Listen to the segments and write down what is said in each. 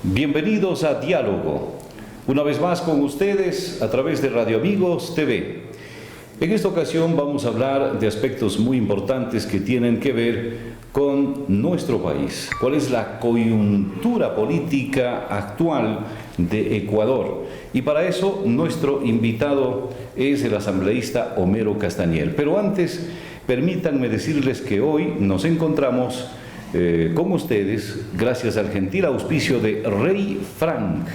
Bienvenidos a Diálogo, una vez más con ustedes a través de Radio Amigos TV. En esta ocasión vamos a hablar de aspectos muy importantes que tienen que ver con nuestro país. ¿Cuál es la coyuntura política actual de Ecuador? Y para eso nuestro invitado es el asambleísta Homero Castañer. Pero antes, permítanme decirles que hoy nos encontramos con ustedes gracias al gentil auspicio de Rey Frank.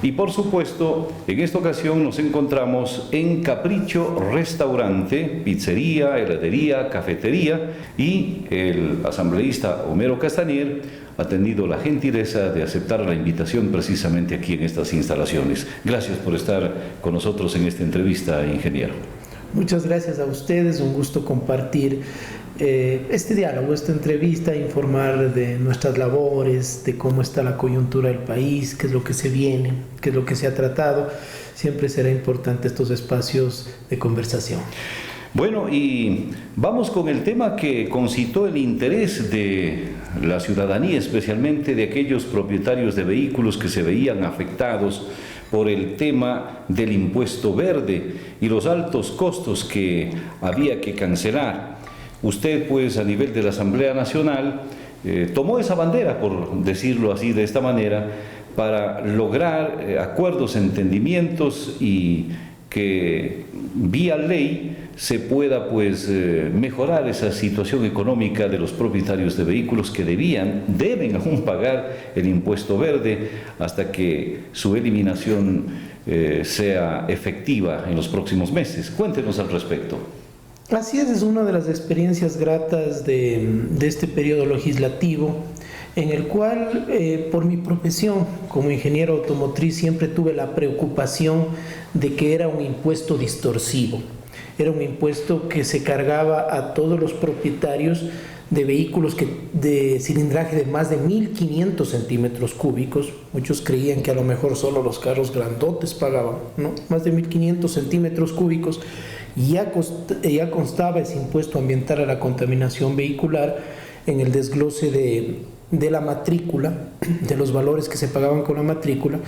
Y por supuesto, en esta ocasión nos encontramos en Capricho Restaurante, pizzería, heladería, cafetería, y el asambleísta Homero Castañer ha tenido la gentileza de aceptar la invitación precisamente aquí en estas instalaciones. Gracias por estar con nosotros en esta entrevista, ingeniero. Muchas gracias a ustedes, un gusto compartir este diálogo, esta entrevista, informar de nuestras labores, de cómo está la coyuntura del país, qué es lo que se viene, qué es lo que se ha tratado. Siempre será importante estos espacios de conversación. Bueno, y vamos con el tema que concitó el interés de la ciudadanía, especialmente de aquellos propietarios de vehículos que se veían afectados por el tema del impuesto verde y los altos costos que había que cancelar. Usted, pues, a nivel de la Asamblea Nacional, tomó esa bandera, por decirlo así, de esta manera, para lograr acuerdos, entendimientos y que vía ley se pueda, pues, mejorar esa situación económica de los propietarios de vehículos que deben aún pagar el impuesto verde hasta que su eliminación sea efectiva en los próximos meses. Cuéntenos al respecto. Así es una de las experiencias gratas de este periodo legislativo, en el cual, por mi profesión como ingeniero automotriz, siempre tuve la preocupación de que era un impuesto distorsivo. Era un impuesto que se cargaba a todos los propietarios de vehículos de cilindraje de más de 1.500 centímetros cúbicos. Muchos creían que a lo mejor solo los carros grandotes pagaban, ¿no? Más de 1.500 centímetros cúbicos. Ya constaba ese impuesto ambiental a la contaminación vehicular en el desglose de la matrícula, de los valores que se pagaban con la matrícula,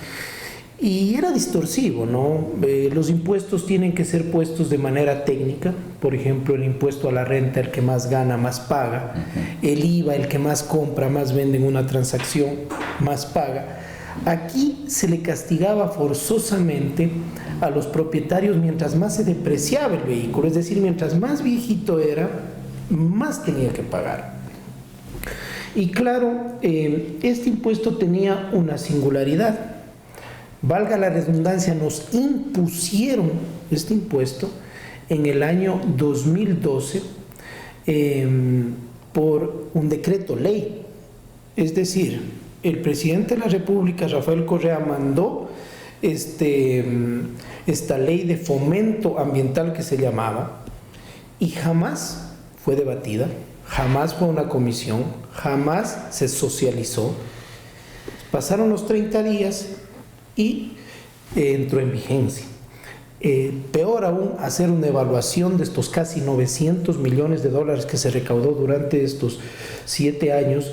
y era distorsivo, ¿no? Los impuestos tienen que ser puestos de manera técnica. Por ejemplo, el impuesto a la renta, el que más gana, más paga. El IVA, el que más compra, más vende en una transacción, más paga. Aquí se le castigaba forzosamente a los propietarios mientras más se depreciaba el vehículo, es decir, mientras más viejito era, más tenía que pagar. Y claro, este impuesto tenía una singularidad. Valga la redundancia, nos impusieron este impuesto en el año 2012 por un decreto ley. Es decir, el presidente de la República, Rafael Correa, mandó esta ley de fomento ambiental que se llamaba, y jamás fue debatida, jamás fue una comisión, jamás se socializó. Pasaron los 30 días y entró en vigencia. Peor aún, hacer una evaluación de estos casi 900 millones de dólares que se recaudó durante estos 7 años.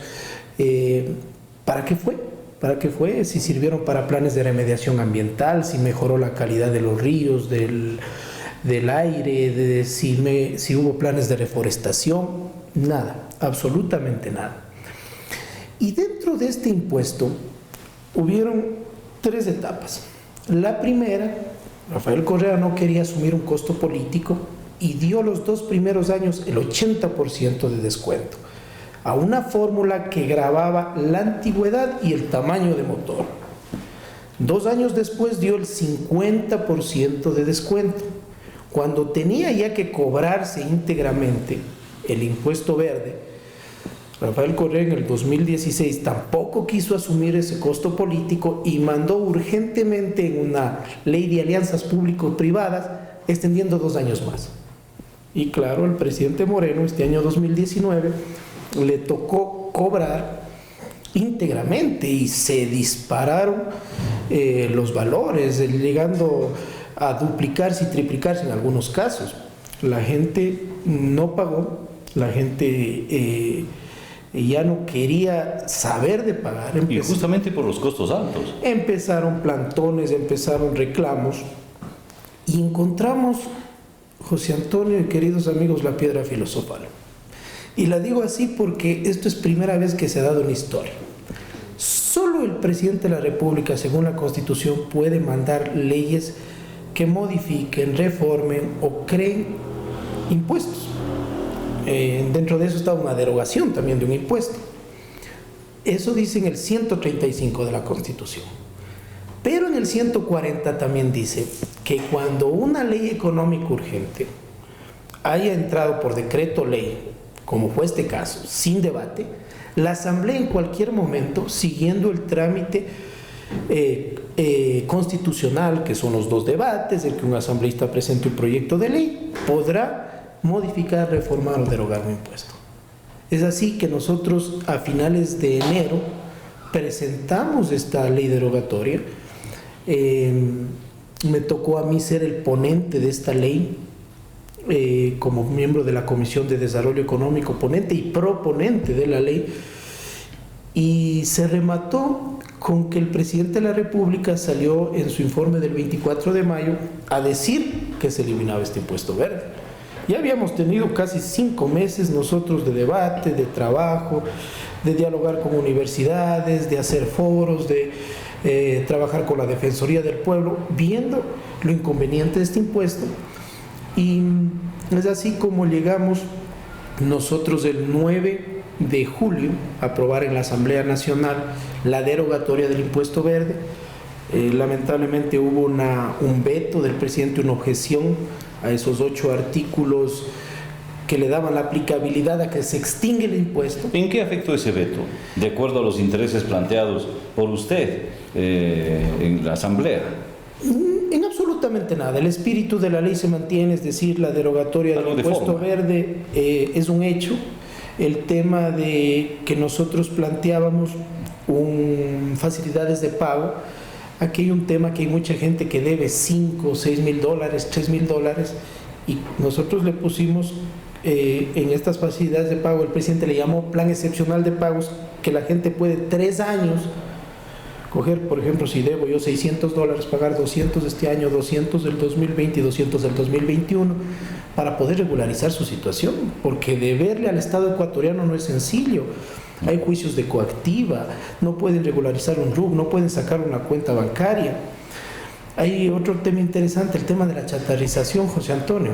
¿Para qué fue? ¿Para qué fue? Si sirvieron para planes de remediación ambiental, si mejoró la calidad de los ríos, del aire, si hubo planes de reforestación. Nada, absolutamente nada. Y dentro de este impuesto hubieron 3 etapas. La primera, Rafael Correa no quería asumir un costo político y dio los 2 primeros años el 80% de descuento a una fórmula que gravaba la antigüedad y el tamaño de motor. 2 años después dio el 50% de descuento. Cuando tenía ya que cobrarse íntegramente el impuesto verde, Rafael Correa en el 2016 tampoco quiso asumir ese costo político y mandó urgentemente en una ley de alianzas público-privadas, extendiendo 2 años más. Y claro, al presidente Moreno este año 2019 le tocó cobrar íntegramente y se dispararon los valores, llegando a duplicarse y triplicarse en algunos casos. La gente no pagó, la gente ya no quería saber de pagar. Y justamente por los costos altos. Empezaron plantones, empezaron reclamos y encontramos, José Antonio y queridos amigos, la piedra filosofal. Y la digo así porque esto es primera vez que se ha dado en la historia. Solo el presidente de la República, según la Constitución, puede mandar leyes que modifiquen, reformen o creen impuestos. Dentro de eso está una derogación también de un impuesto. Eso dice en el 135 de la Constitución. Pero en el 140 también dice que cuando una ley económica urgente haya entrado por decreto ley, como fue este caso, sin debate, la Asamblea en cualquier momento, siguiendo el trámite constitucional, que son los dos debates, el que un asambleísta presente un proyecto de ley, podrá modificar, reformar o derogar un impuesto. Es así que nosotros a finales de enero presentamos esta ley derogatoria. Me tocó a mí ser el ponente de esta ley, como miembro de la Comisión de Desarrollo Económico, ponente y proponente de la ley, y se remató con que el presidente de la República salió en su informe del 24 de mayo a decir que se eliminaba este impuesto verde. Ya habíamos tenido casi 5 meses nosotros de debate, de trabajo, de dialogar con universidades, de hacer foros, de trabajar con la Defensoría del Pueblo, viendo lo inconveniente de este impuesto. Y es así como llegamos nosotros el 9 de julio a aprobar en la Asamblea Nacional la derogatoria del impuesto verde. Lamentablemente hubo un veto del presidente, una objeción a esos 8 artículos que le daban la aplicabilidad a que se extingue el impuesto. ¿En qué afectó ese veto? De acuerdo a los intereses planteados por usted en la Asamblea. En absolutamente nada. El espíritu de la ley se mantiene, es decir, la derogatoria del impuesto verde es un hecho. El tema de que nosotros planteábamos facilidades de pago, aquí hay un tema que hay mucha gente que debe 5, 6 mil dólares, 3 mil dólares, y nosotros le pusimos en estas facilidades de pago, el presidente le llamó plan excepcional de pagos, que la gente puede 3 años coger, por ejemplo, si debo yo 600 dólares, pagar 200 este año, 200 del 2020 y 200 del 2021, para poder regularizar su situación, porque deberle al Estado ecuatoriano no es sencillo. Hay juicios de coactiva, no pueden regularizar un RUC, no pueden sacar una cuenta bancaria. Hay otro tema interesante, el tema de la chatarrización, José Antonio.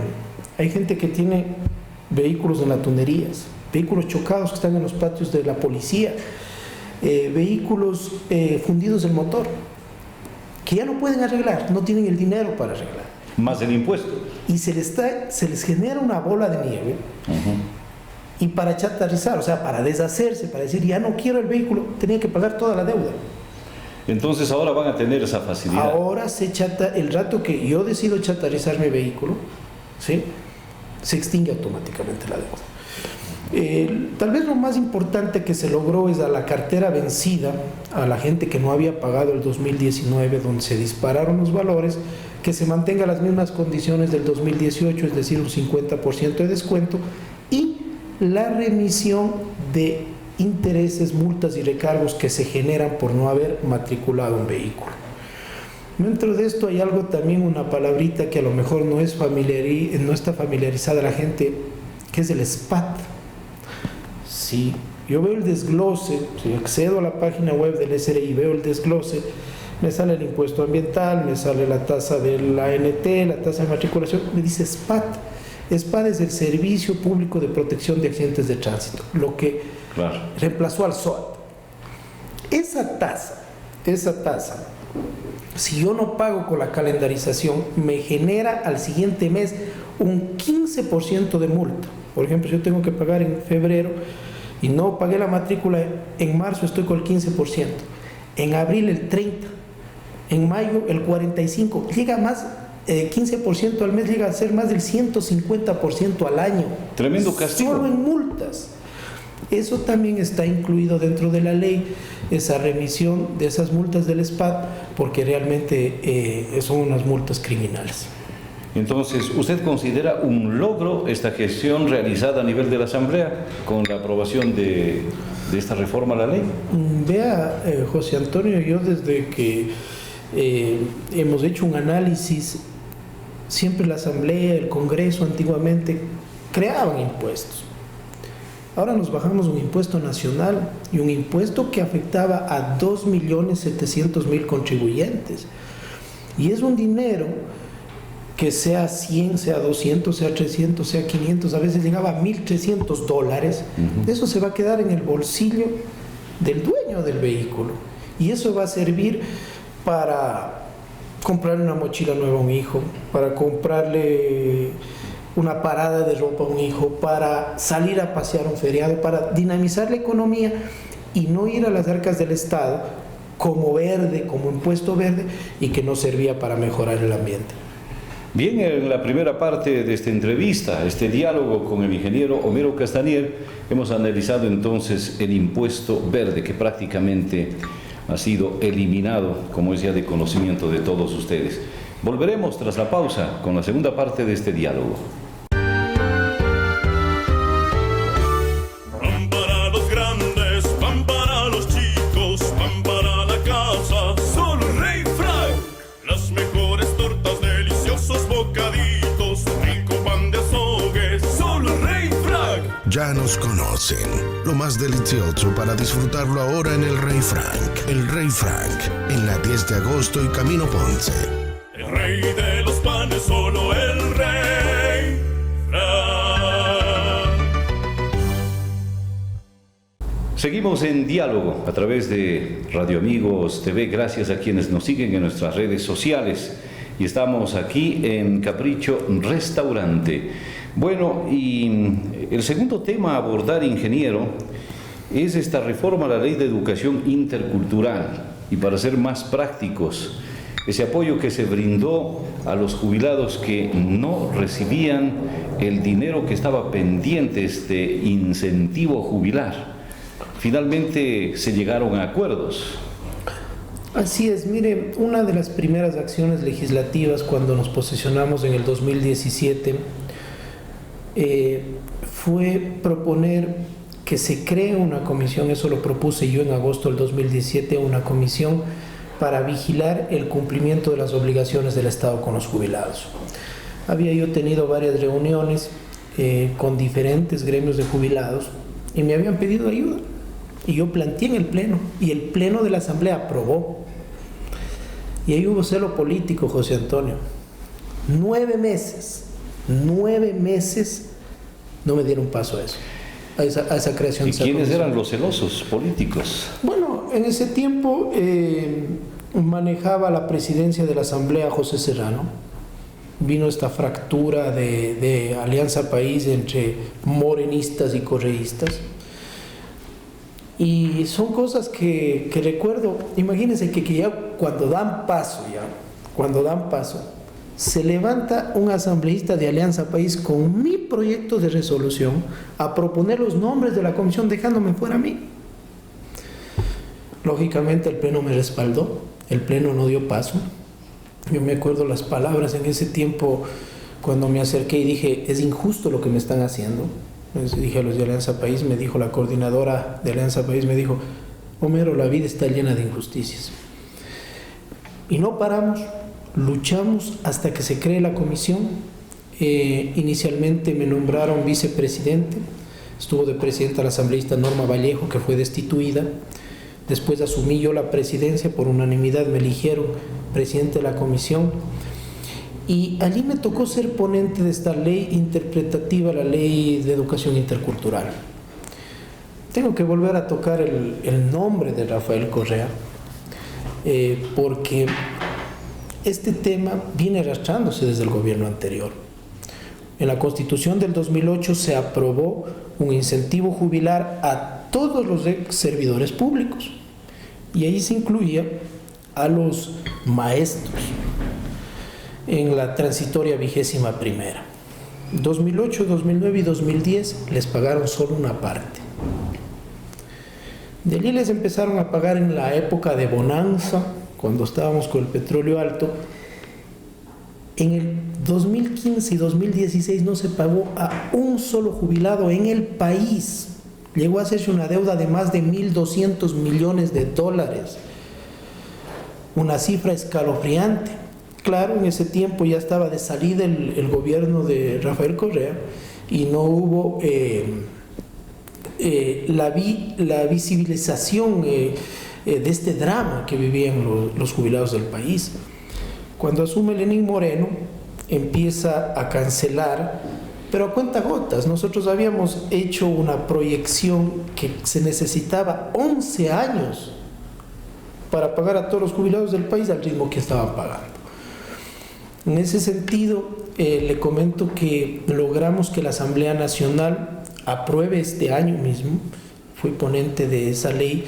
Hay gente que tiene vehículos en latunerías, vehículos chocados que están en los patios de la policía, vehículos fundidos el motor, que ya no pueden arreglar, no tienen el dinero para arreglar. Más el impuesto. Y se les genera una bola de nieve. Y para chatarrizar, o sea, para deshacerse, para decir, ya no quiero el vehículo, tenía que pagar toda la deuda. Entonces ahora van a tener esa facilidad. Ahora el rato que yo decido chatarrizar mi vehículo, ¿sí?, se extingue automáticamente la deuda. Tal vez lo más importante que se logró es a la cartera vencida, a la gente que no había pagado el 2019, donde se dispararon los valores, que se mantenga las mismas condiciones del 2018, es decir, un 50% de descuento, y la remisión de intereses, multas y recargos que se generan por no haber matriculado un vehículo. Dentro de esto hay algo también, una palabrita que a lo mejor no está familiarizada la gente, que es el SPAT. Si yo veo el desglose, si accedo a la página web del SRI y veo el desglose, me sale el impuesto ambiental, me sale la tasa de la ANT, la tasa de matriculación, me dice SPAT. SPAT es el Servicio Público de Protección de Accidentes de Tránsito, lo que reemplazó al SOAT. Esa tasa, si yo no pago con la calendarización, me genera al siguiente mes un 15% de multa. Por ejemplo, si yo tengo que pagar en febrero y no pagué la matrícula, en marzo estoy con el 15%, en abril el 30%, en mayo el 45%, llega más, 15% al mes llega a ser más del 150% al año. Tremendo castigo. Solo en multas. Eso también está incluido dentro de la ley, esa remisión de esas multas del SPAT, porque realmente son unas multas criminales. Entonces, ¿usted considera un logro esta gestión realizada a nivel de la Asamblea con la aprobación de esta reforma a la ley? Vea, José Antonio, yo desde que hemos hecho un análisis, siempre la Asamblea, el Congreso antiguamente creaban impuestos. Ahora nos bajamos un impuesto nacional y un impuesto que afectaba a 2.700.000 contribuyentes. Y es un dinero que sea 100, sea 200, sea 300, sea 500, a veces llegaba a $1.300, eso se va a quedar en el bolsillo del dueño del vehículo. Y eso va a servir para comprarle una mochila nueva a un hijo, para comprarle una parada de ropa a un hijo, para salir a pasear un feriado, para dinamizar la economía y no ir a las arcas del Estado como verde, como impuesto verde, y que no servía para mejorar el ambiente. Bien, en la primera parte de esta entrevista, este diálogo con el ingeniero Homero Castanier, hemos analizado entonces el impuesto verde, que prácticamente ha sido eliminado, como es ya de conocimiento de todos ustedes. Volveremos tras la pausa con la segunda parte de este diálogo. Pan para los grandes, pan para los chicos, pan para la casa, solo Rey Frank. Las mejores tortas, deliciosos bocaditos, rico pan de azogue, solo Rey Frank. Ya nos conocen. Lo más delicioso para disfrutarlo ahora en el Rey Frank. El Rey Frank, en la 10 de agosto y Camino Ponce. El rey de los panes, solo el Rey Frank. Seguimos en diálogo a través de Radio Amigos TV, gracias a quienes nos siguen en nuestras redes sociales. Y estamos aquí en Capricho Restaurante. Bueno, y el segundo tema a abordar, ingeniero, es esta reforma a la Ley de Educación Intercultural. Y para ser más prácticos, ese apoyo que se brindó a los jubilados que no recibían el dinero que estaba pendiente, este incentivo jubilar. Finalmente se llegaron a acuerdos. Así es, mire, una de las primeras acciones legislativas cuando nos posesionamos en el 2017 fue proponer que se cree una comisión, eso lo propuse yo en agosto del 2017, una comisión para vigilar el cumplimiento de las obligaciones del Estado con los jubilados. Había yo tenido varias reuniones con diferentes gremios de jubilados y me habían pedido ayuda. Y yo planteé en el Pleno, y el Pleno de la Asamblea aprobó. Y ahí hubo celo político, José Antonio. 9 meses no me dieron paso a eso, a esa creación. ¿Y quiénes eran los celosos políticos? Bueno, en ese tiempo manejaba la presidencia de la Asamblea José Serrano. Vino esta fractura de Alianza País entre morenistas y correístas. Y son cosas que recuerdo. Imagínense que ya cuando dan paso, se levanta un asambleísta de Alianza País con mi proyecto de resolución a proponer los nombres de la comisión, dejándome fuera a mí. Lógicamente el Pleno me respaldó, el Pleno no dio paso. Yo me acuerdo las palabras en ese tiempo cuando me acerqué y dije, es injusto lo que me están haciendo. Entonces dije a los de Alianza País, me dijo la coordinadora de Alianza País, me dijo, Homero, la vida está llena de injusticias. Y no paramos, luchamos hasta que se cree la comisión. Inicialmente me nombraron vicepresidente, estuvo de presidenta la asambleísta Norma Vallejo, que fue destituida. Después asumí yo la presidencia, por unanimidad me eligieron presidente de la comisión. Y allí me tocó ser ponente de esta ley interpretativa, la Ley de Educación Intercultural. Tengo que volver a tocar el nombre de Rafael Correa, porque este tema viene arrastrándose desde el gobierno anterior. En la Constitución del 2008 se aprobó un incentivo jubilar a todos los servidores públicos, y ahí se incluía a los maestros en la transitoria 21ª. 2008, 2009 y 2010 les pagaron solo una parte. De allí les empezaron a pagar en la época de bonanza, cuando estábamos con el petróleo alto, En el 2015 y 2016 no se pagó a un solo jubilado en el país. Llegó a hacerse una deuda de más de 1.200 millones de dólares. Una cifra escalofriante. Claro, en ese tiempo ya estaba de salida el gobierno de Rafael Correa y no hubo la visibilización de este drama que vivían los jubilados del país. Cuando asume Lenín Moreno, empieza a cancelar, pero a cuentagotas. Nosotros habíamos hecho una proyección que se necesitaba 11 años para pagar a todos los jubilados del país al ritmo que estaban pagando. En ese sentido, le comento que logramos que la Asamblea Nacional apruebe este año mismo, fui ponente de esa ley,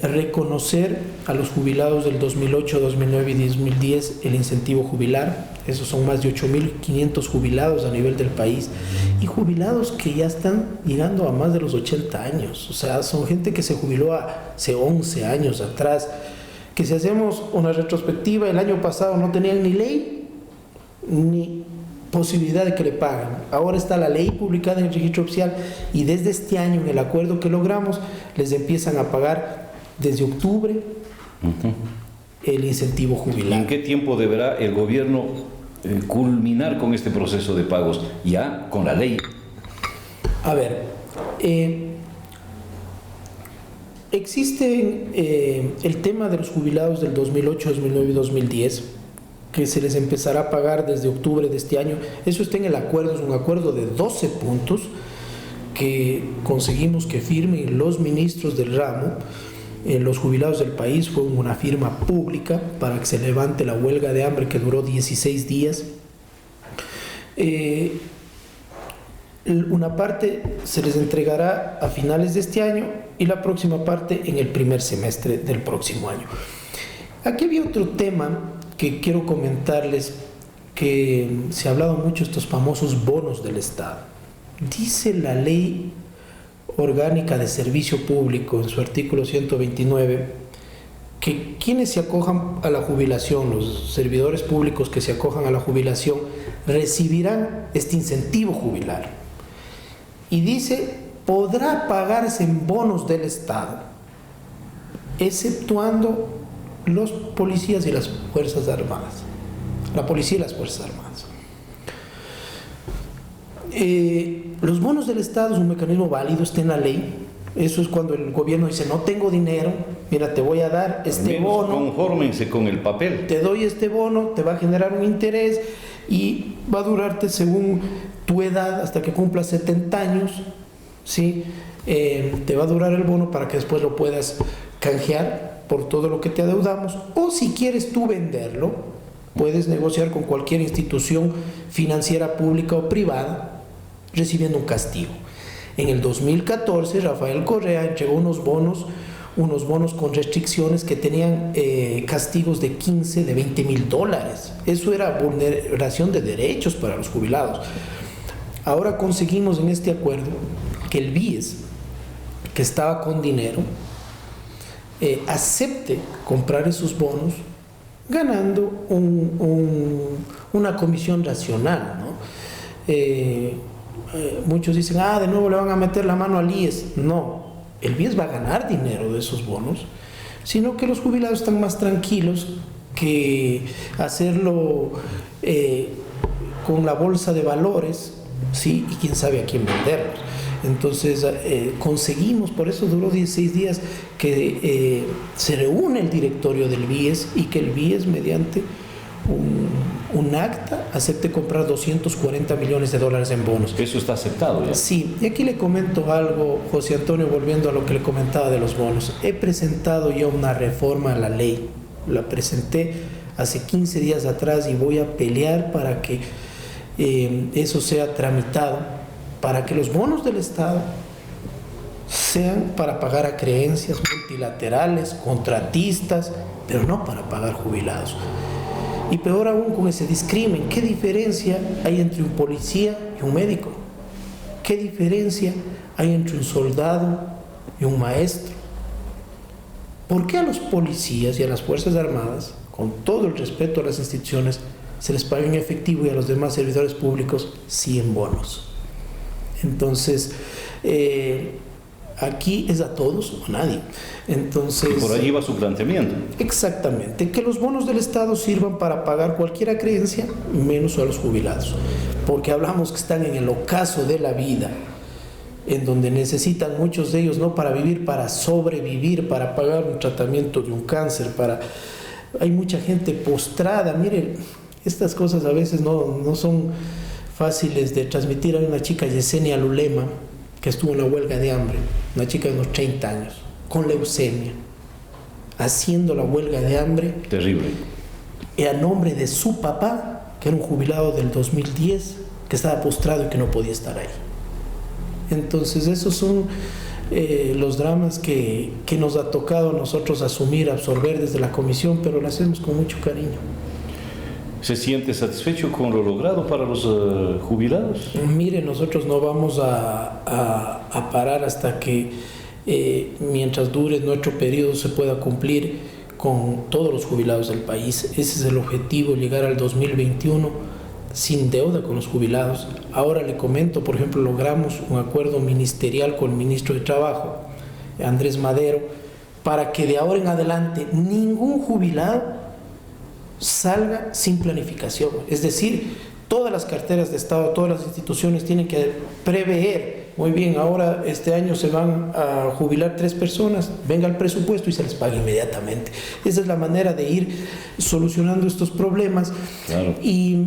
reconocer a los jubilados del 2008, 2009 y 2010 el incentivo jubilar. Esos son más de 8.500 jubilados a nivel del país, y jubilados que ya están llegando a más de los 80 años. O sea, son gente que se jubiló hace 11 años atrás, que si hacemos una retrospectiva, el año pasado no tenían ni ley ni posibilidad de que le paguen. Ahora está la ley publicada en el registro oficial, y desde este año, en el acuerdo que logramos, les empiezan a pagar desde octubre el incentivo jubilar. ¿En qué tiempo deberá el gobierno culminar con este proceso de pagos? Ya con la ley. A ver, existe el tema de los jubilados del 2008, 2009 y 2010, que se les empezará a pagar desde octubre de este año. Eso está en el acuerdo, es un acuerdo de 12 puntos que conseguimos que firmen los ministros del ramo. Los jubilados del país, fue una firma pública para que se levante la huelga de hambre que duró 16 días. Una parte se les entregará a finales de este año y la próxima parte en el primer semestre del próximo año. Aquí había otro tema que quiero comentarles, que se ha hablado mucho, estos famosos bonos del Estado. Dice la ley orgánica de servicio público en su artículo 129 que quienes se acojan a la jubilación, los servidores públicos que se acojan a la jubilación, recibirán este incentivo jubilar. Y dice, podrá pagarse en bonos del Estado, exceptuando los policías y las Fuerzas Armadas. La policía y las Fuerzas Armadas. Los bonos del Estado es un mecanismo válido, está en la ley. Eso es cuando el gobierno dice, no tengo dinero, mira, te voy a dar este bono. Confórmense con el papel. Te doy este bono, te va a generar un interés y va a durarte según tu edad hasta que cumplas 70 años, ¿sí? Te va a durar el bono para que después lo puedas canjear por todo lo que te adeudamos, o si quieres tú venderlo, puedes negociar con cualquier institución financiera pública o privada recibiendo un castigo. En el 2014 Rafael Correa entregó unos bonos con restricciones que tenían castigos de 15, de 20.000 dólares. Eso era vulneración de derechos para los jubilados. Ahora conseguimos en este acuerdo que el BIES, que estaba con dinero, acepte comprar esos bonos ganando una comisión racional, ¿no? Muchos dicen, de nuevo le van a meter la mano al IES. No, el BIES va a ganar dinero de esos bonos, sino que los jubilados están más tranquilos que hacerlo con la bolsa de valores, ¿sí? Y quién sabe a quién venderlos. Entonces conseguimos, por eso duró 16 días, que se reúne el directorio del BIES y que el BIES, mediante un acta, acepte comprar 240 millones de dólares en bonos. Eso está aceptado ya. Sí, y aquí le comento algo, José Antonio, volviendo a lo que le comentaba de los bonos. He presentado yo una reforma a la ley, la presenté hace 15 días atrás y voy a pelear para que eso sea tramitado, para que los bonos del Estado sean para pagar a creencias multilaterales, contratistas, pero no para pagar jubilados. Y peor aún con ese discrimen. ¿Qué diferencia hay entre un policía y un médico? ¿Qué diferencia hay entre un soldado y un maestro? ¿Por qué a los policías y a las Fuerzas Armadas, con todo el respeto a las instituciones, se les paga en efectivo y a los demás servidores públicos sí en bonos. Entonces, aquí es a todos o a nadie. Entonces, y por allí va su planteamiento. Exactamente, que los bonos del Estado sirvan para pagar cualquier creencia, menos a los jubilados, porque hablamos que están en el ocaso de la vida, en donde necesitan muchos de ellos no para vivir, para sobrevivir, para pagar un tratamiento de un cáncer, hay mucha gente postrada. Miren, estas cosas a veces no son fáciles de transmitir. Hay una chica, Yesenia Lulema, que estuvo en la huelga de hambre, una chica de unos 30 años, con leucemia, haciendo la huelga de hambre. Terrible. Y a nombre de su papá, que era un jubilado del 2010, que estaba postrado y que no podía estar ahí. Entonces esos son los dramas que nos ha tocado a nosotros asumir, absorber desde la comisión, pero lo hacemos con mucho cariño. ¿Se siente satisfecho con lo logrado para los jubilados? Mire, nosotros no vamos a parar hasta que, mientras dure nuestro periodo, se pueda cumplir con todos los jubilados del país. Ese es el objetivo, llegar al 2021 sin deuda con los jubilados. Ahora le comento, por ejemplo, logramos un acuerdo ministerial con el ministro de Trabajo, Andrés Madero, para que de ahora en adelante ningún jubilado salga sin planificación. Es decir, todas las carteras de Estado, todas las instituciones tienen que prever, muy bien, ahora este año se van a jubilar 3 personas, venga el presupuesto y se les paga inmediatamente. Esa es la manera de ir solucionando estos problemas. Claro. Y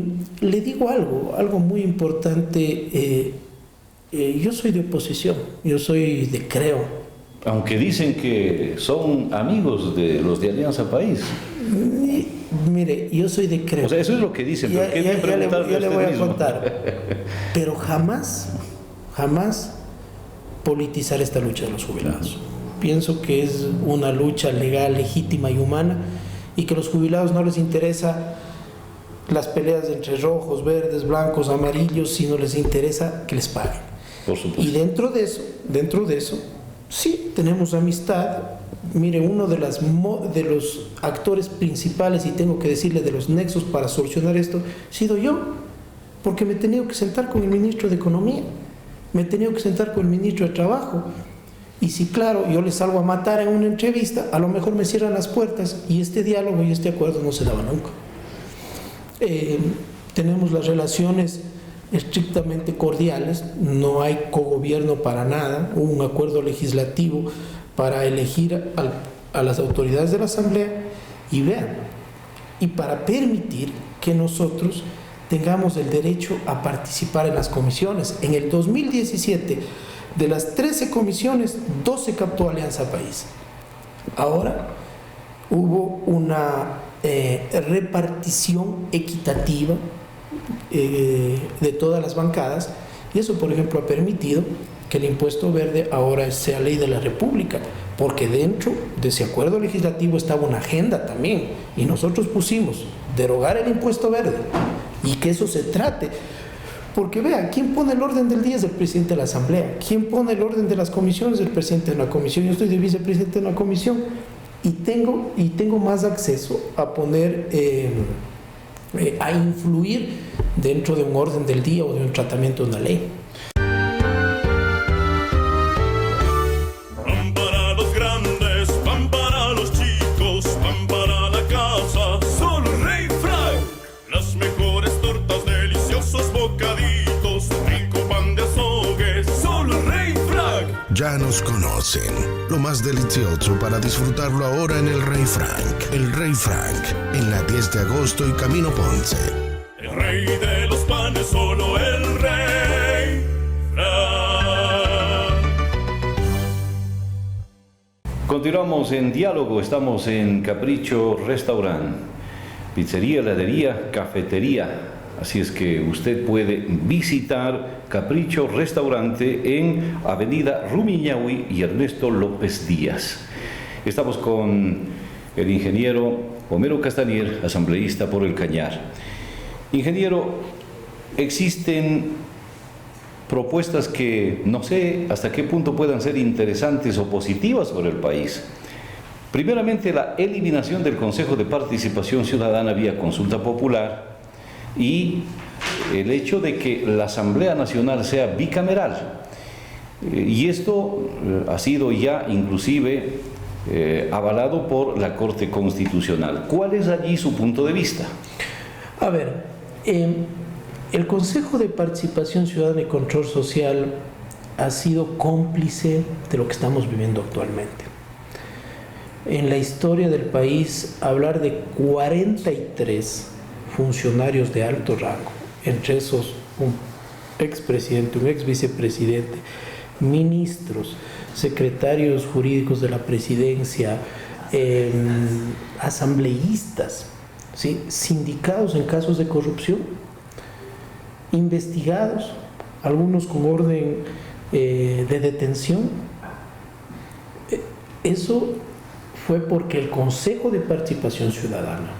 le digo algo muy importante, yo soy de oposición, yo soy de Creo. Aunque dicen que son amigos de los de Alianza País. Mire, yo soy de Creo. O sea, eso es lo que dicen, pero yo le voy a contar. Pero jamás politizar esta lucha de los jubilados. Pienso que es una lucha legal, legítima y humana, y que a los jubilados no les interesa las peleas entre rojos, verdes, blancos, amarillos, sino les interesa que les paguen. Por supuesto. Y dentro de eso, sí, tenemos amistad. Mire, uno de los actores principales, y tengo que decirle de los nexos para solucionar esto, he sido yo, porque me he tenido que sentar con el ministro de Economía, me he tenido que sentar con el ministro de Trabajo, y si claro, yo les salgo a matar en una entrevista, a lo mejor me cierran las puertas, y este diálogo y este acuerdo no se daba nunca. Tenemos las relaciones estrictamente cordiales, no hay cogobierno para nada, hubo un acuerdo legislativo para elegir a las autoridades de la Asamblea y vean, y para permitir que nosotros tengamos el derecho a participar en las comisiones. En el 2017, de las 13 comisiones, 12 captó Alianza País. Ahora hubo una repartición equitativa de todas las bancadas, y eso, por ejemplo, ha permitido que el impuesto verde ahora sea ley de la República, porque dentro de ese acuerdo legislativo estaba una agenda también, y nosotros pusimos derogar el impuesto verde y que eso se trate, porque vea, ¿quién pone el orden del día? Es el presidente de la Asamblea. ¿Quién pone el orden de las comisiones? El presidente de una comisión. Yo estoy de vicepresidente de una comisión y tengo más acceso a poner a influir dentro de un orden del día o de un tratamiento de una ley. Pan para los grandes, pan para los chicos, pan para la casa, solo Rey Frank. Las mejores tortas, deliciosos bocaditos, rico pan de azogue, solo Rey Frank. Ya nos conocen. Lo más delicioso para disfrutarlo ahora en el Rey Frank. El Rey Frank, en la 10 de agosto y Camino Ponce. El rey de los panes, solo el Rey Frank. Continuamos en diálogo, estamos en Capricho Restaurant, pizzería, heladería, cafetería. Así es que usted puede visitar Capricho Restaurante en Avenida Rumiñahui y Ernesto López Díaz. Estamos con el ingeniero Homero Castañer, asambleísta por el Cañar. Ingeniero, existen propuestas que no sé hasta qué punto puedan ser interesantes o positivas para el país. Primeramente, la eliminación del Consejo de Participación Ciudadana vía consulta popular y el hecho de que la Asamblea Nacional sea bicameral. Y esto ha sido ya inclusive avalado por la Corte Constitucional. ¿Cuál es allí su punto de vista? A ver, el Consejo de Participación Ciudadana y Control Social ha sido cómplice de lo que estamos viviendo actualmente. En la historia del país, hablar de 43 funcionarios de alto rango, entre esos un expresidente, un exvicepresidente, ministros, secretarios jurídicos de la presidencia, asambleístas, ¿sí?, sindicados en casos de corrupción, investigados, algunos con orden de detención. Eso fue porque el Consejo de Participación Ciudadana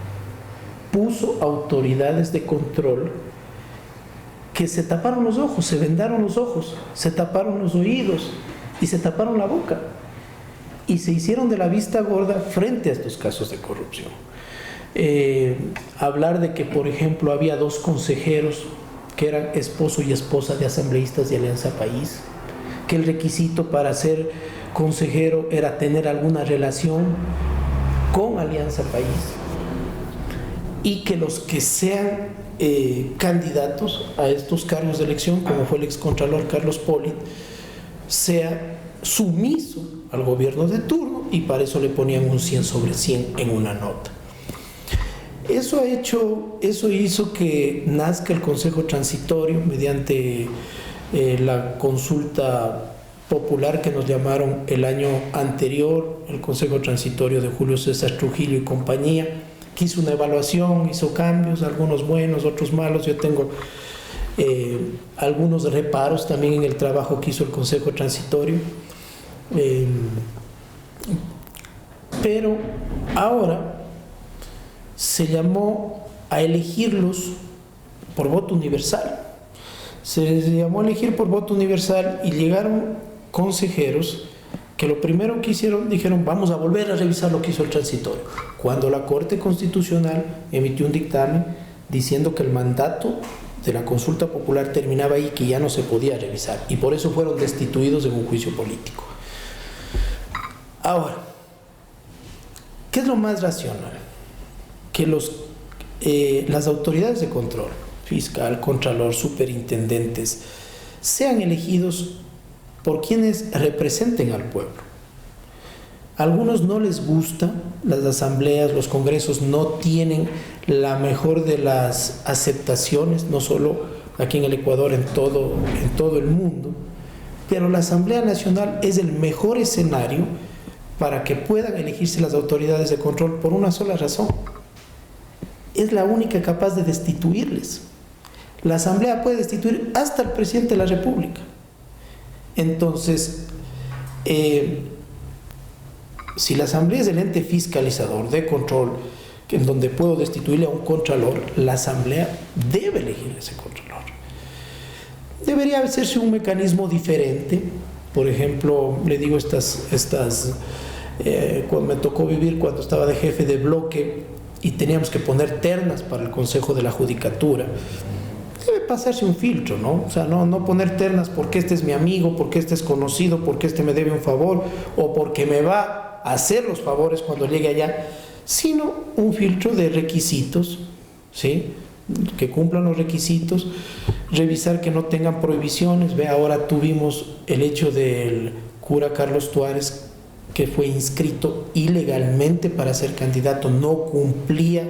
puso autoridades de control que se taparon los ojos, se vendaron los ojos, se taparon los oídos y se taparon la boca y se hicieron de la vista gorda frente a estos casos de corrupción. Hablar de que, por ejemplo, había 2 consejeros que eran esposo y esposa de asambleístas de Alianza País, que el requisito para ser consejero era tener alguna relación con Alianza País, y que los que sean candidatos a estos cargos de elección, como fue el excontralor Carlos Polit, sea sumiso al gobierno de turno, y para eso le ponían un 100 sobre 100 en una nota. Eso hizo que nazca el Consejo Transitorio mediante la consulta popular que nos llamaron el año anterior, el Consejo Transitorio de Julio César Trujillo y compañía, que hizo una evaluación, hizo cambios, algunos buenos, otros malos. Yo tengo algunos reparos también en el trabajo que hizo el Consejo Transitorio. Pero ahora se llamó a elegirlos por voto universal. Se les llamó a elegir por voto universal y llegaron consejeros que lo primero que hicieron, dijeron: vamos a volver a revisar lo que hizo el transitorio. Cuando la Corte Constitucional emitió un dictamen diciendo que el mandato de la consulta popular terminaba ahí, que ya no se podía revisar, y por eso fueron destituidos en un juicio político. Ahora, ¿qué es lo más racional? Que las autoridades de control, fiscal, contralor, superintendentes, sean elegidos por quienes representen al pueblo. A algunos no les gusta las asambleas, los congresos no tienen la mejor de las aceptaciones, no solo aquí en el Ecuador, en todo el mundo, pero la Asamblea Nacional es el mejor escenario para que puedan elegirse las autoridades de control por una sola razón: es la única capaz de destituirles. La Asamblea puede destituir hasta el presidente de la República. Entonces, si la Asamblea es el ente fiscalizador de control, en donde puedo destituirle a un contralor, la Asamblea debe elegir a ese contralor. Debería hacerse un mecanismo diferente. Por ejemplo, le digo me tocó vivir cuando estaba de jefe de bloque y teníamos que poner ternas para el Consejo de la Judicatura. Debe pasarse un filtro, ¿no? O sea, no poner ternas porque este es mi amigo, porque este es conocido, porque este me debe un favor o porque me va a hacer los favores cuando llegue allá, sino un filtro de requisitos, ¿sí?, que cumplan los requisitos, revisar que no tengan prohibiciones. Ve, ahora tuvimos el hecho del cura Carlos Tuárez, que fue inscrito ilegalmente para ser candidato, no cumplía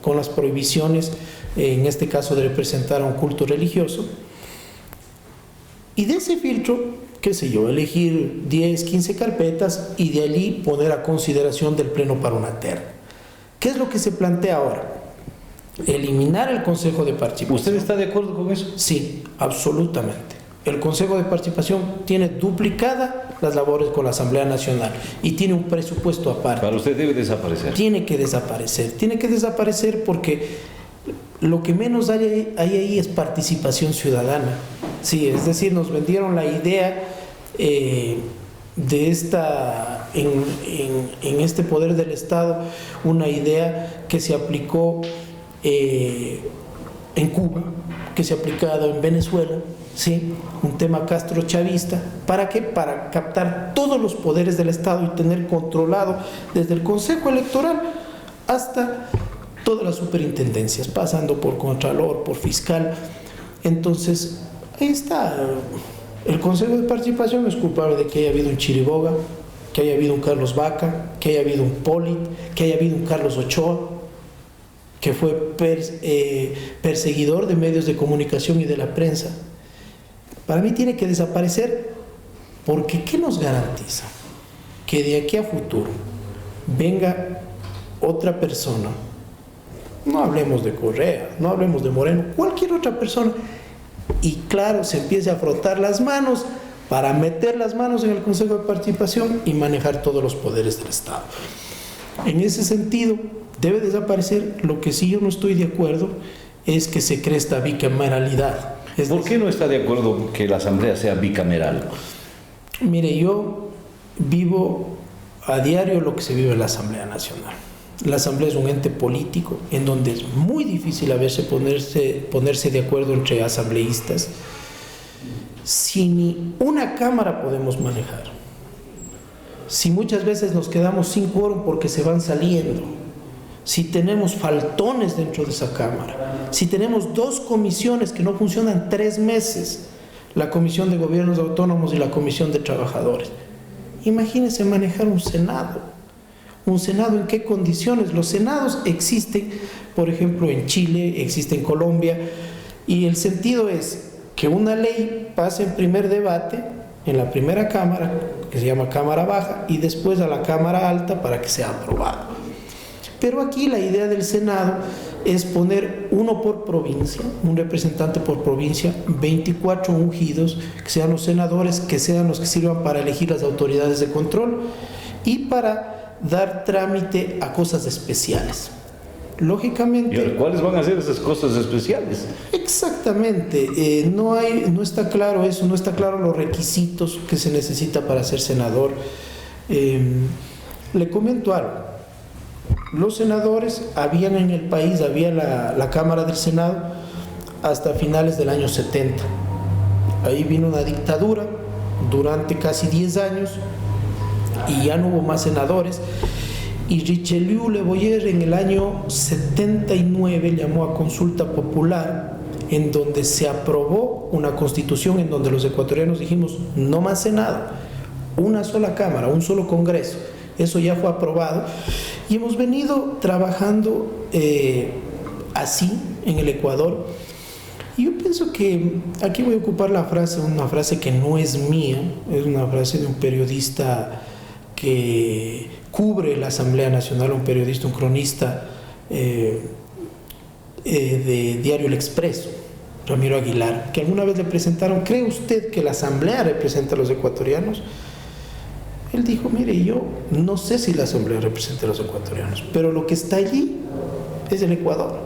con las prohibiciones, en este caso de representar a un culto religioso. Y de ese filtro, qué sé yo, elegir 10, 15 carpetas y de allí poner a consideración del Pleno para una terna. ¿Qué es lo que se plantea ahora? Eliminar el Consejo de Participación. ¿Usted está de acuerdo con eso? Sí, absolutamente. El Consejo de Participación tiene duplicada las labores con la Asamblea Nacional y tiene un presupuesto aparte. Para usted debe desaparecer. Tiene que desaparecer porque lo que menos hay ahí es participación ciudadana. Sí, es decir, nos vendieron la idea de en este poder del Estado, una idea que se aplicó en Cuba, que se ha aplicado en Venezuela, ¿sí? Un tema castrochavista. ¿Para qué? Para captar todos los poderes del Estado y tener controlado desde el Consejo Electoral hasta todas las superintendencias, pasando por Contralor, por Fiscal. Entonces, ahí está. El Consejo de Participación es culpable de que haya habido un Chiriboga, que haya habido un Carlos Vaca, que haya habido un Polit, que haya habido un Carlos Ochoa, que fue perseguidor de medios de comunicación y de la prensa. Para mí tiene que desaparecer, porque ¿qué nos garantiza? Que de aquí a futuro venga otra persona, no hablemos de Correa, no hablemos de Moreno, cualquier otra persona, y claro, se empiece a frotar las manos para meter las manos en el Consejo de Participación y manejar todos los poderes del Estado. En ese sentido, debe desaparecer. Lo que sí yo no estoy de acuerdo es que se cree esta bicameralidad. ¿Por qué no está de acuerdo que la Asamblea sea bicameral? Mire, yo vivo a diario lo que se vive en la Asamblea Nacional. La Asamblea es un ente político en donde es muy difícil a veces ponerse de acuerdo entre asambleístas. Si ni una cámara podemos manejar, si muchas veces nos quedamos sin quórum porque se van saliendo, si tenemos faltones dentro de esa cámara, si tenemos 2 comisiones que no funcionan 3 meses, la Comisión de Gobiernos Autónomos y la Comisión de Trabajadores, imagínense manejar un Senado. ¿Un Senado en qué condiciones? Los Senados existen, por ejemplo, en Chile, existe en Colombia, y el sentido es que una ley pase en primer debate en la primera cámara, que se llama Cámara Baja, y después a la Cámara Alta para que sea aprobado. Pero aquí la idea del Senado es poner uno por provincia, un representante por provincia, 24 ungidos, que sean los senadores, que sean los que sirvan para elegir las autoridades de control y para dar trámite a cosas especiales. Lógicamente. ¿Y cuáles van a ser esas cosas especiales? Exactamente, no está claro eso, no está claro los requisitos que se necesita para ser senador. Le comento algo. Los senadores había la Cámara del Senado hasta finales del año 70. Ahí vino una dictadura durante casi 10 años y ya no hubo más senadores. Y Richelieu Le Boyer en el año 79 llamó a consulta popular, en donde se aprobó una constitución en donde los ecuatorianos dijimos no más Senado, una sola Cámara, un solo Congreso. Eso ya fue aprobado y hemos venido trabajando así en el Ecuador. Y yo pienso que aquí voy a ocupar una frase que no es mía, es una frase de un periodista que cubre la Asamblea Nacional, un periodista, un cronista de Diario El Expreso, Ramiro Aguilar, que alguna vez le presentaron: ¿cree usted que la Asamblea representa a los ecuatorianos? Él dijo: mire, yo no sé si la Asamblea representa a los ecuatorianos, pero lo que está allí es el Ecuador.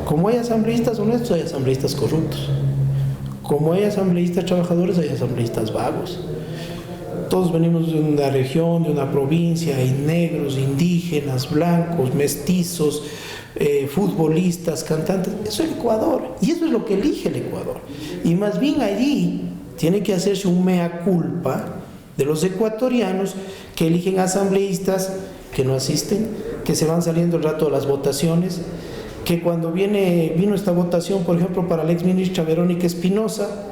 Como hay asambleístas honestos, hay asambleístas corruptos. Como hay asambleístas trabajadores, hay asambleístas vagos. Todos venimos de una región, de una provincia, hay negros, indígenas, blancos, mestizos, futbolistas, cantantes. Eso es el Ecuador, y eso es lo que elige el Ecuador. Y más bien allí tiene que hacerse un mea culpa de los ecuatorianos que eligen asambleístas que no asisten, que se van saliendo el rato de las votaciones, que cuando vino esta votación, por ejemplo, para la exministra Verónica Espinosa,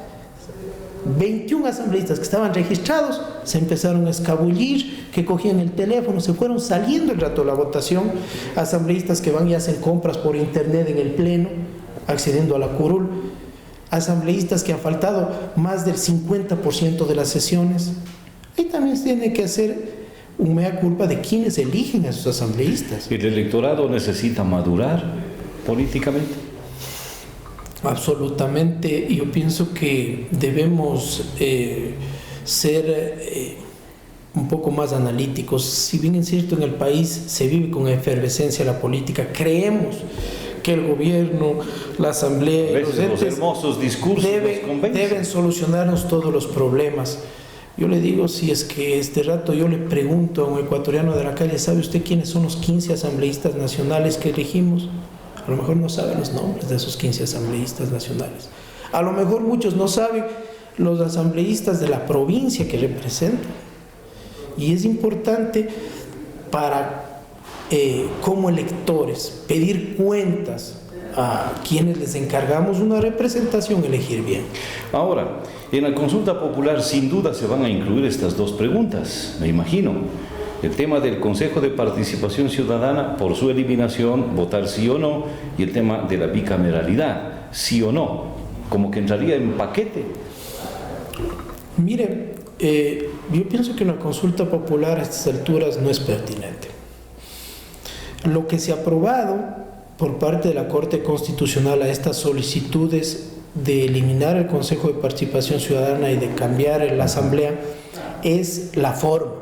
21 asambleístas que estaban registrados se empezaron a escabullir, que cogían el teléfono, se fueron saliendo el rato de la votación. Asambleístas que van y hacen compras por internet en el pleno, accediendo a la curul. Asambleístas que han faltado más del 50% de las sesiones. Ahí también se tiene que hacer un mea culpa de quienes eligen a esos asambleístas. ¿El electorado necesita madurar políticamente? Absolutamente. Yo pienso que debemos ser un poco más analíticos. Si bien es cierto, en el país se vive con efervescencia la política, creemos que el gobierno, la asamblea y los entes hermosos discursos deben solucionarnos todos los problemas, Yo le digo, si es que este rato yo le pregunto a un ecuatoriano de la calle, ¿sabe usted quiénes son los 15 asambleístas nacionales que elegimos? A lo mejor no sabe los nombres de esos 15 asambleístas nacionales. A lo mejor muchos no saben los asambleístas de la provincia que representan. Y es importante para, como electores, pedir cuentas a quienes les encargamos una representación, elegir bien. Ahora, en la consulta popular sin duda se van a incluir estas dos preguntas, me imagino. El tema del Consejo de Participación Ciudadana, por su eliminación, votar sí o no, y el tema de la bicameralidad, sí o no, como que entraría en paquete. Mire, yo pienso que una consulta popular a estas alturas no es pertinente. Lo que se ha aprobado por parte de la Corte Constitucional a estas solicitudes de eliminar el Consejo de Participación Ciudadana y de cambiar la Asamblea es la forma.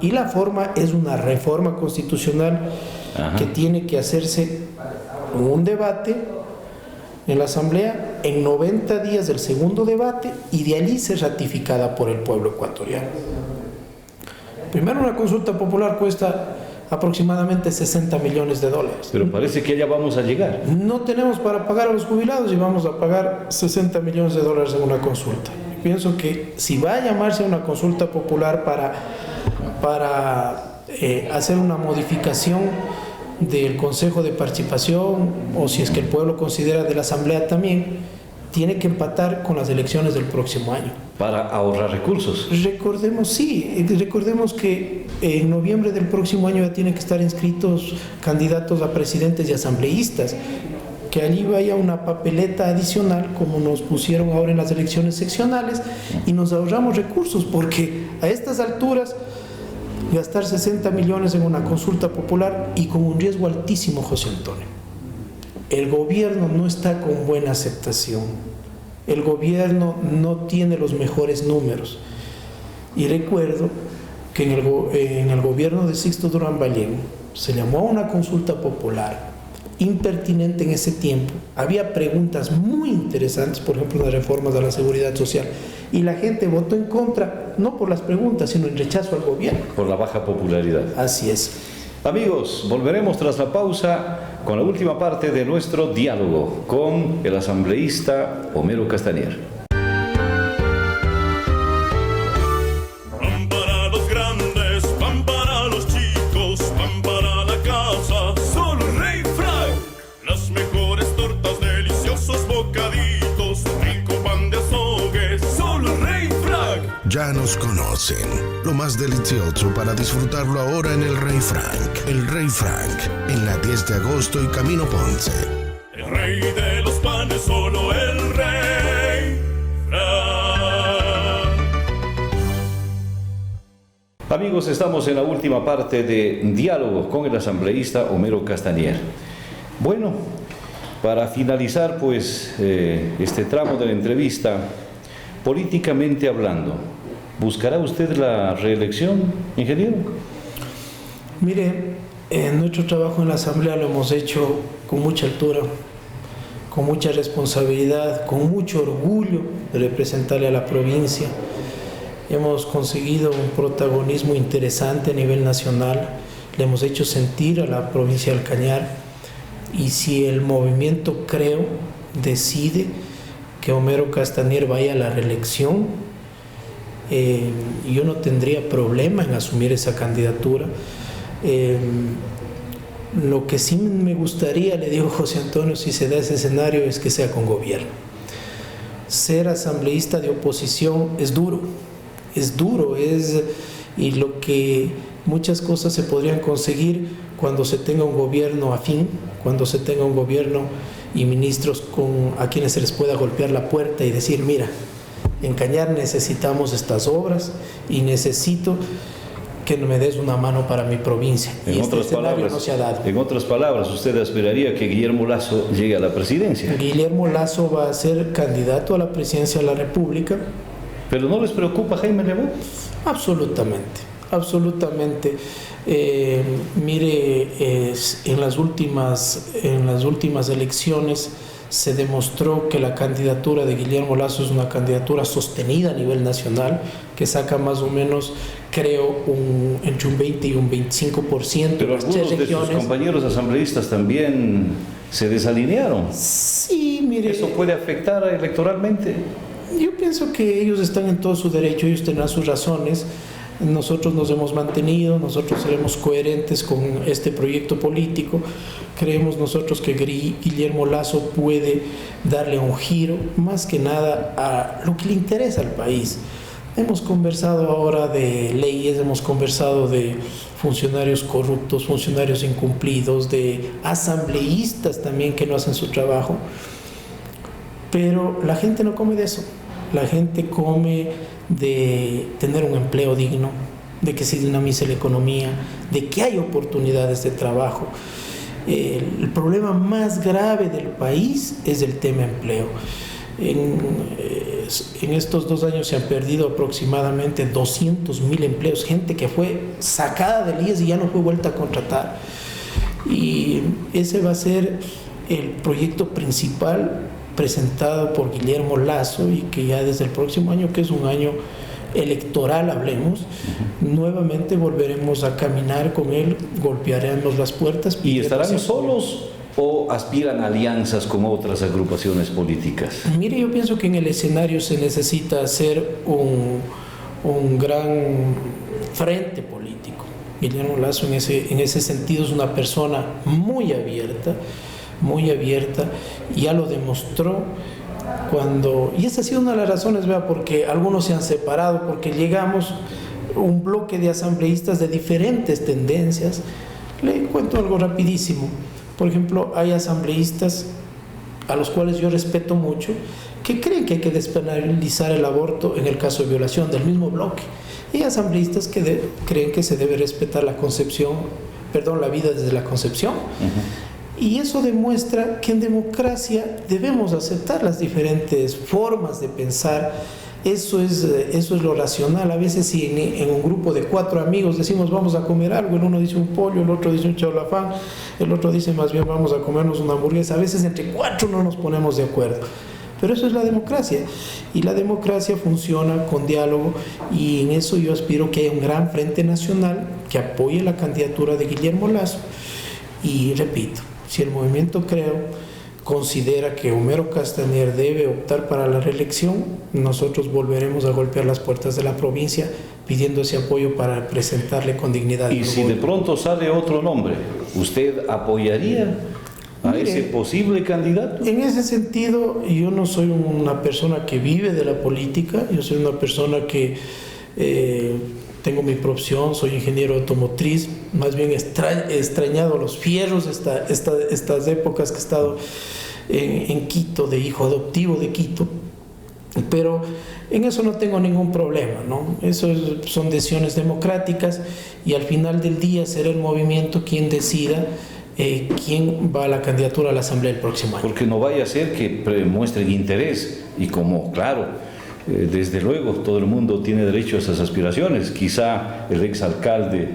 Y la forma es una reforma constitucional que tiene que hacerse un debate en la Asamblea en 90 días del segundo debate y de allí ser ratificada por el pueblo ecuatoriano. Primero, una consulta popular cuesta aproximadamente 60 millones de dólares. Pero parece que allá vamos a llegar. No tenemos para pagar a los jubilados y vamos a pagar 60 millones de dólares en una consulta. Pienso que si va a llamarse una consulta popular para hacer una modificación del Consejo de Participación, o si es que el pueblo considera de la Asamblea también, tiene que empatar con las elecciones del próximo año. Para ahorrar recursos. Recordemos que en noviembre del próximo año ya tienen que estar inscritos candidatos a presidentes y asambleístas, que allí vaya una papeleta adicional como nos pusieron ahora en las elecciones seccionales y nos ahorramos recursos, porque a estas alturas gastar 60 millones en una consulta popular y con un riesgo altísimo, José Antonio. El gobierno no está con buena aceptación. El gobierno no tiene los mejores números. Y recuerdo que en el gobierno de Sixto Durán Ballén se llamó a una consulta popular impertinente en ese tiempo. Había preguntas muy interesantes, por ejemplo, las reformas de la seguridad social. Y la gente votó en contra, no por las preguntas, sino en rechazo al gobierno. Por la baja popularidad. Así es. Amigos, volveremos tras la pausa con la última parte de nuestro diálogo con el asambleísta Homero Castañer. Pan para los grandes, pan para los chicos, pan para la casa, solo Rey Frank. Las mejores tortas, deliciosos bocaditos, rico pan de azogue, solo Rey Frank. Ya nos conocen. Lo más delicioso para disfrutarlo ahora en el Rey Frank. El Rey Frank, en la 10 de agosto y Camino Ponce. El rey de los panes, solo el Rey Frank. Amigos, estamos en la última parte de diálogo con el asambleísta Homero Castañer. Bueno, para finalizar pues este tramo de la entrevista, políticamente hablando, ¿buscará usted la reelección, ingeniero? Mire, nuestro trabajo en la Asamblea lo hemos hecho con mucha altura, con mucha responsabilidad, con mucho orgullo de representarle a la provincia. Hemos conseguido un protagonismo interesante a nivel nacional, le hemos hecho sentir a la provincia del Cañar, y si el movimiento, creo, decide que Homero Castañer vaya a la reelección, yo no tendría problema en asumir esa candidatura. Lo que sí me gustaría, le digo José Antonio, si se da ese escenario, es que sea con gobierno. Ser asambleísta de oposición es duro, y lo que muchas cosas se podrían conseguir cuando se tenga un gobierno afín, cuando se tenga un gobierno y ministros a quienes se les pueda golpear la puerta y decir, mira, en Cañar necesitamos estas obras y necesito que me des una mano para mi provincia. Y este escenario no se ha dado. En otras palabras, ¿usted esperaría que Guillermo Lasso llegue a la presidencia? Guillermo Lasso va a ser candidato a la presidencia de la República. ¿Pero no les preocupa Jaime Lebó? Absolutamente, absolutamente. Mire, en las últimas elecciones se demostró que la candidatura de Guillermo Lasso es una candidatura sostenida a nivel nacional, que saca más o menos, creo, entre un 20 y un 25% Pero en las 3 algunos de sus regiones. compañeros asambleístas también se desalinearon. Sí, mire, ¿Eso puede afectar electoralmente? yo pienso que ellos están en todo su derecho, ellos tendrán sus razones. Nosotros nos hemos mantenido, nosotros seremos coherentes con este proyecto político. Creemos nosotros que Guillermo Lasso puede darle un giro, más que nada a lo que le interesa al país. Hemos conversado ahora de leyes, hemos conversado de funcionarios corruptos, funcionarios incumplidos, de asambleístas también que no hacen su trabajo. Pero la gente no come de eso. La gente come de tener un empleo digno, de que se dinamice la economía, de que hay oportunidades de trabajo. El problema más grave del país es el tema empleo. En estos 2 años se han perdido aproximadamente 200.000 empleos, gente que fue sacada del IES y ya no fue vuelta a contratar. Y ese va a ser el proyecto principal presentado por Guillermo Lasso, y que ya desde el próximo año, que es un año electoral, hablemos, nuevamente volveremos a caminar con él, golpearemos las puertas. ¿Y estarán solos o aspiran a alianzas con otras agrupaciones políticas? Mire, yo pienso que en el escenario se necesita hacer un gran frente político. Guillermo Lasso en ese sentido es una persona muy abierta, ya lo demostró y esa ha sido una de las razones, vea, porque algunos se han separado, porque llegamos un bloque de asambleístas de diferentes tendencias. Le cuento algo rapidísimo. Por ejemplo, hay asambleístas a los cuales yo respeto mucho, que creen que hay que despenalizar el aborto en el caso de violación, del mismo bloque. Y hay asambleístas que creen que se debe respetar la vida desde la concepción. Y eso demuestra que en democracia debemos aceptar las diferentes formas de pensar. Eso es lo racional. A veces si en un grupo de 4 amigos decimos vamos a comer algo, el uno dice un pollo, el otro dice un chaulafán, el otro dice más bien vamos a comernos una hamburguesa. A veces entre 4 no nos ponemos de acuerdo. Pero eso es la democracia. Y la democracia funciona con diálogo, y en eso yo aspiro que haya un gran frente nacional que apoye la candidatura de Guillermo Lasso. Y repito, si el movimiento considera que Homero Castañer debe optar para la reelección, nosotros volveremos a golpear las puertas de la provincia pidiendo ese apoyo para presentarle con dignidad. Y si de pronto sale otro nombre, ¿usted apoyaría a ese posible candidato? En ese sentido, yo no soy una persona que vive de la política, yo soy una persona que tengo mi profesión, soy ingeniero automotriz, más bien he extrañado los fierros estas épocas que he estado en Quito, de hijo adoptivo de Quito, pero en eso no tengo ningún problema, ¿no? Son decisiones democráticas, y al final del día será el movimiento quien decida quién va a la candidatura a la Asamblea el próximo año. Porque no vaya a ser que muestren interés, y como, claro, desde luego todo el mundo tiene derecho a esas aspiraciones, quizá el exalcalde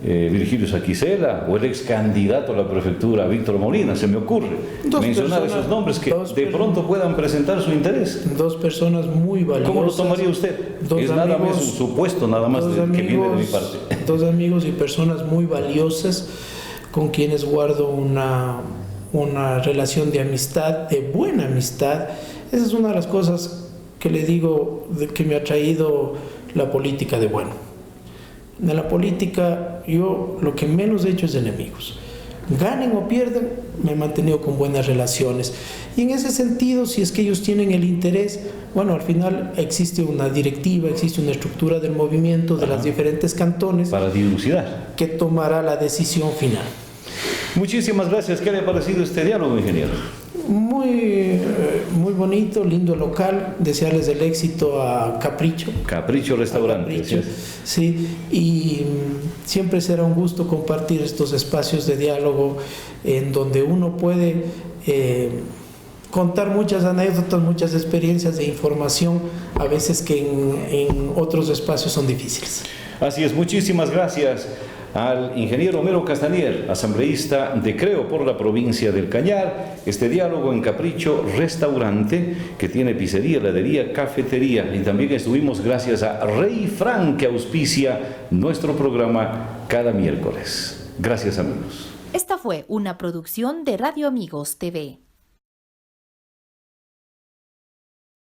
Virgilio Saquicela o el ex candidato a la prefectura Víctor Molina, se me ocurre mencionar esos nombres que de pronto puedan presentar su interés. 2 personas muy valiosas. ¿Cómo lo tomaría usted? Es nada más un supuesto, nada más que viene de mi parte. 2 amigos y personas muy valiosas con quienes guardo una relación de amistad, de buena amistad. Esa es una de las cosas que le digo que me ha traído la política de bueno. En la política yo lo que menos he hecho es enemigos. Ganen o pierdan, me he mantenido con buenas relaciones. Y en ese sentido, si es que ellos tienen el interés, bueno, al final existe una directiva, existe una estructura del movimiento de las diferentes cantones para dilucidar, que tomará la decisión final. Muchísimas gracias. ¿Qué le ha parecido este diálogo, ingeniero? Muy bonito, lindo local. Desearles el éxito a Capricho. Capricho Restaurante. Capricho, sí, y siempre será un gusto compartir estos espacios de diálogo en donde uno puede contar muchas anécdotas, muchas experiencias de información, a veces que en otros espacios son difíciles. Así es, muchísimas gracias al ingeniero Homero Castañer, asambleísta de Creo por la provincia del Cañar. Este diálogo en Capricho Restaurante, que tiene pizzería, heladería, cafetería. Y también estuvimos gracias a Rey Frank, que auspicia nuestro programa cada miércoles. Gracias, amigos. Esta fue una producción de Radio Amigos TV.